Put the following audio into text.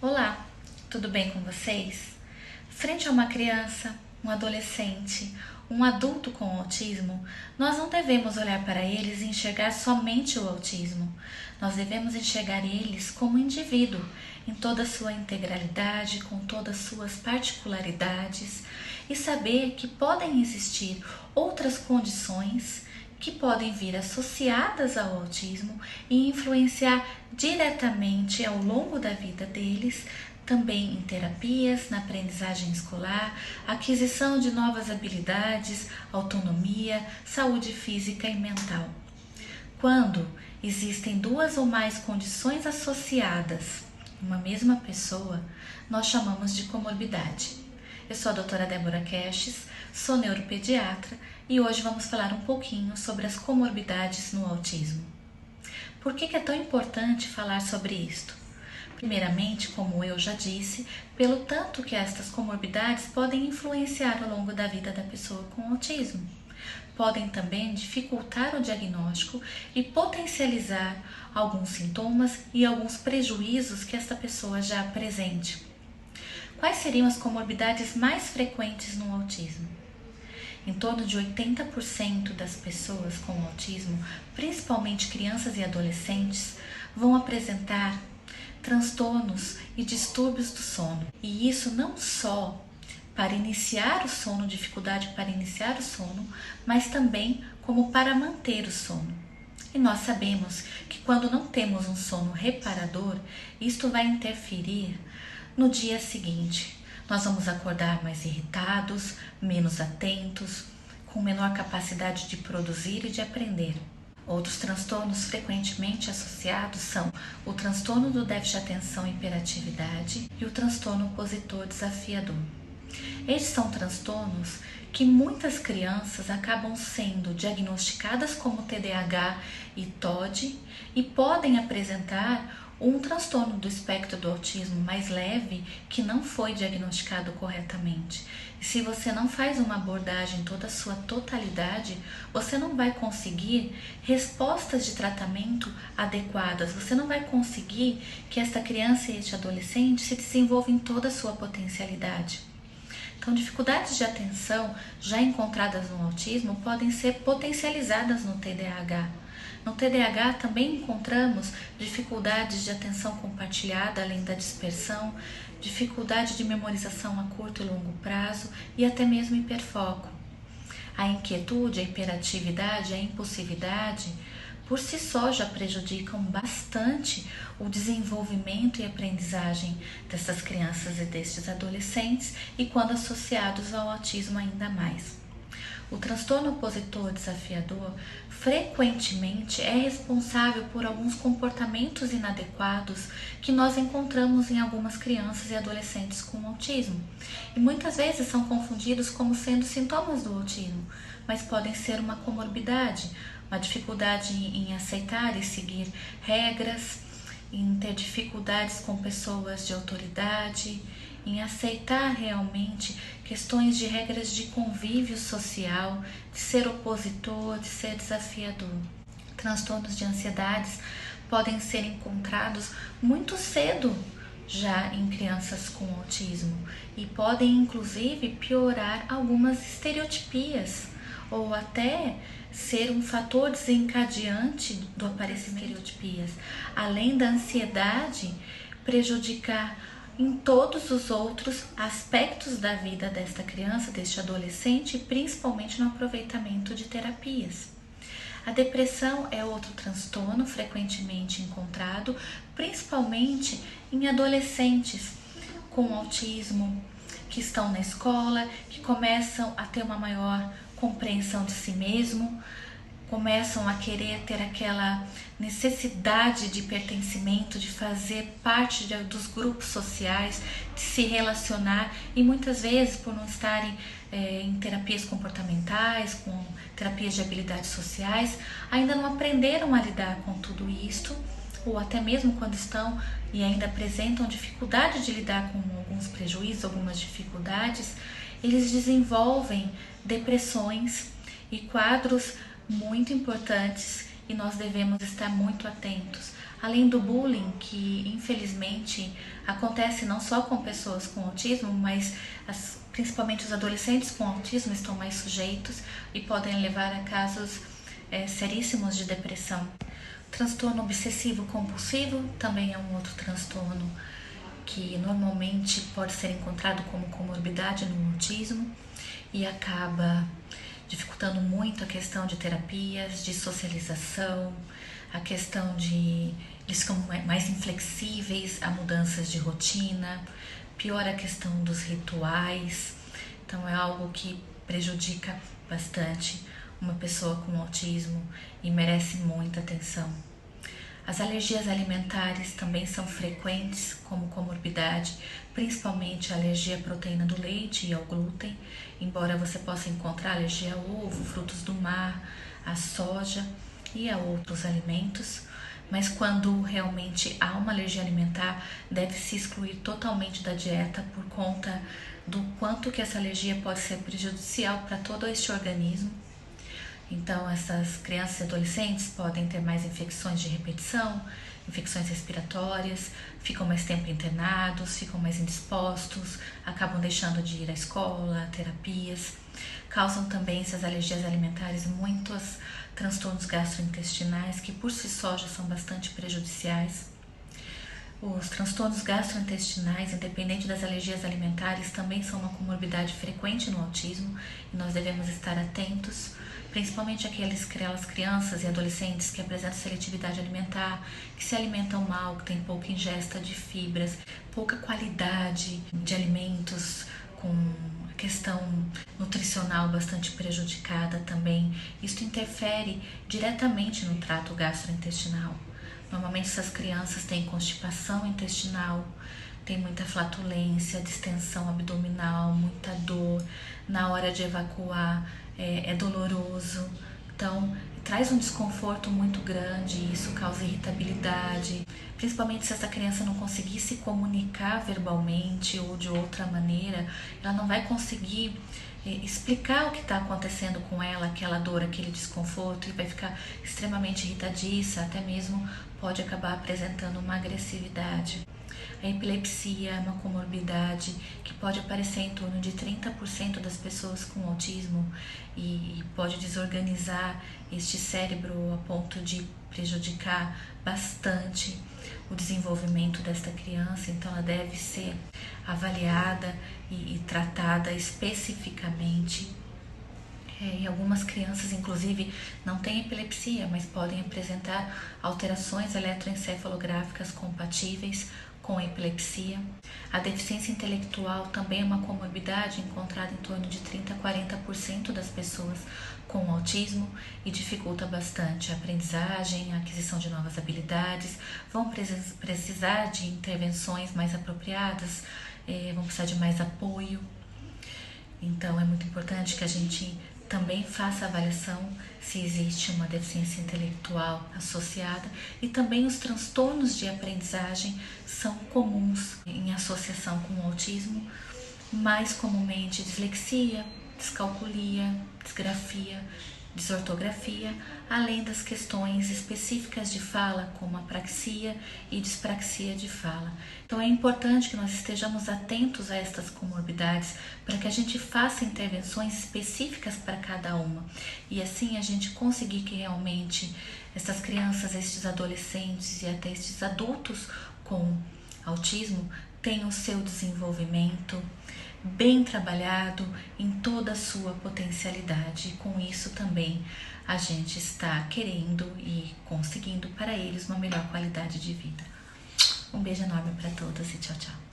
Olá, tudo bem com vocês? Frente a uma criança, um adolescente, um adulto com autismo, nós não devemos olhar para eles e enxergar somente o autismo. Nós devemos enxergar eles como indivíduo, em toda a sua integralidade, com todas as suas particularidades, e saber que podem existir outras condições que podem vir associadas ao autismo e influenciar diretamente ao longo da vida deles, também em terapias, na aprendizagem escolar, aquisição de novas habilidades, autonomia, saúde física e mental. Quando existem duas ou mais condições associadas em uma mesma pessoa, nós chamamos de comorbidade. Eu sou a doutora Débora Kestes, sou neuropediatra e hoje vamos falar um pouquinho sobre as comorbidades no autismo. Por que é tão importante falar sobre isto? Primeiramente, como eu já disse, pelo tanto que estas comorbidades podem influenciar ao longo da vida da pessoa com autismo. Podem também dificultar o diagnóstico e potencializar alguns sintomas e alguns prejuízos que esta pessoa já apresente. Quais seriam as comorbidades mais frequentes no autismo? Em torno de 80% das pessoas com autismo, principalmente crianças e adolescentes, vão apresentar transtornos e distúrbios do sono. E isso não só para iniciar o sono, dificuldade para iniciar o sono, mas também como para manter o sono. E nós sabemos que quando não temos um sono reparador, isto vai interferir no dia seguinte. Nós vamos acordar mais irritados, menos atentos, com menor capacidade de produzir e de aprender. Outros transtornos frequentemente associados são o transtorno do déficit de atenção e hiperatividade e o transtorno opositor desafiador. Estes são transtornos que muitas crianças acabam sendo diagnosticadas como TDAH e TOD e podem apresentar um transtorno do espectro do autismo mais leve que não foi diagnosticado corretamente. E se você não faz uma abordagem em toda a sua totalidade, você não vai conseguir respostas de tratamento adequadas, você não vai conseguir que esta criança e este adolescente se desenvolvam em toda a sua potencialidade. Então, dificuldades de atenção já encontradas no autismo podem ser potencializadas no TDAH. No TDAH também encontramos dificuldades de atenção compartilhada, além da dispersão, dificuldade de memorização a curto e longo prazo e até mesmo hiperfoco. A inquietude, a hiperatividade, a impulsividade, por si só já prejudicam bastante o desenvolvimento e aprendizagem dessas crianças e destes adolescentes e quando associados ao autismo ainda mais. O transtorno opositor desafiador frequentemente é responsável por alguns comportamentos inadequados que nós encontramos em algumas crianças e adolescentes com autismo. E muitas vezes são confundidos como sendo sintomas do autismo, mas podem ser uma comorbidade, uma dificuldade em aceitar e seguir regras, em ter dificuldades com pessoas de autoridade, em aceitar realmente questões de regras de convívio social, de ser opositor, de ser desafiador. Transtornos de ansiedades podem ser encontrados muito cedo já em crianças com autismo e podem inclusive piorar algumas estereotipias ou até ser um fator desencadeante do aparecimento de estereotipias, além da ansiedade prejudicar em todos os outros aspectos da vida desta criança, deste adolescente, principalmente no aproveitamento de terapias. A depressão é outro transtorno frequentemente encontrado, principalmente em adolescentes com autismo, que estão na escola, que começam a ter uma maior compreensão de si mesmo, começam a querer ter aquela necessidade de pertencimento, de fazer parte dos grupos sociais, de se relacionar e muitas vezes por não estarem em terapias comportamentais, com terapias de habilidades sociais, ainda não aprenderam a lidar com tudo isto, ou até mesmo quando estão e ainda apresentam dificuldade de lidar com alguns prejuízos, algumas dificuldades, eles desenvolvem depressões e quadros muito importantes e nós devemos estar muito atentos Além do bullying, que infelizmente acontece não só com pessoas com autismo, mas principalmente os adolescentes com autismo estão mais sujeitos e podem levar a casos seríssimos de depressão. Transtorno obsessivo compulsivo também é um outro transtorno que normalmente pode ser encontrado como comorbidade no autismo e acaba dificultando muito a questão de terapias, de socialização, a questão de eles ficam mais inflexíveis a mudanças de rotina, piora a questão dos rituais. Então é algo que prejudica bastante uma pessoa com autismo e merece muita atenção. As alergias alimentares também são frequentes como comorbidade, principalmente a alergia à proteína do leite e ao glúten, embora você possa encontrar alergia ao ovo, frutos do mar, à soja e a outros alimentos. Mas quando realmente há uma alergia alimentar, deve-se excluir totalmente da dieta por conta do quanto que essa alergia pode ser prejudicial para todo este organismo. Então, essas crianças e adolescentes podem ter mais infecções de repetição, infecções respiratórias, ficam mais tempo internados, ficam mais indispostos, acabam deixando de ir à escola, a terapias. Causam também essas alergias alimentares muitos transtornos gastrointestinais que por si só já são bastante prejudiciais. Os transtornos gastrointestinais, independente das alergias alimentares, também são uma comorbidade frequente no autismo e nós devemos estar atentos, principalmente aquelas crianças e adolescentes que apresentam seletividade alimentar, que se alimentam mal, que têm pouca ingesta de fibras, pouca qualidade de alimentos, com a questão nutricional bastante prejudicada também. Isso interfere diretamente no trato gastrointestinal. Normalmente essas crianças têm constipação intestinal, tem muita flatulência, distensão abdominal, muita dor, na hora de evacuar é doloroso, então traz um desconforto muito grande e isso causa irritabilidade, principalmente se essa criança não conseguir se comunicar verbalmente ou de outra maneira, ela não vai conseguir explicar o que está acontecendo com ela, aquela dor, aquele desconforto, e vai ficar extremamente irritadiça, até mesmo pode acabar apresentando uma agressividade. A epilepsia é uma comorbidade que pode aparecer em torno de 30% das pessoas com autismo e pode desorganizar este cérebro a ponto de prejudicar bastante o desenvolvimento desta criança, então ela deve ser avaliada e tratada especificamente. E algumas crianças, inclusive, não têm epilepsia, mas podem apresentar alterações eletroencefalográficas compatíveis com epilepsia. A deficiência intelectual também é uma comorbidade encontrada em torno de 30 a 40% das pessoas com autismo e dificulta bastante a aprendizagem, a aquisição de novas habilidades, vão precisar de intervenções mais apropriadas, vão precisar de mais apoio. Então é muito importante que a gente também faça a avaliação se existe uma deficiência intelectual associada, e também os transtornos de aprendizagem são comuns em associação com o autismo, mais comumente dislexia, descalculia, disgrafia, desortografia, além das questões específicas de fala, como apraxia e dispraxia de fala. Então é importante que nós estejamos atentos a estas comorbidades para que a gente faça intervenções específicas para cada uma e assim a gente conseguir que realmente essas crianças, estes adolescentes e até estes adultos com autismo tenham o seu desenvolvimento bem trabalhado em toda a sua potencialidade. E com isso também a gente está querendo e conseguindo para eles uma melhor qualidade de vida. Um beijo enorme para todas e tchau, tchau.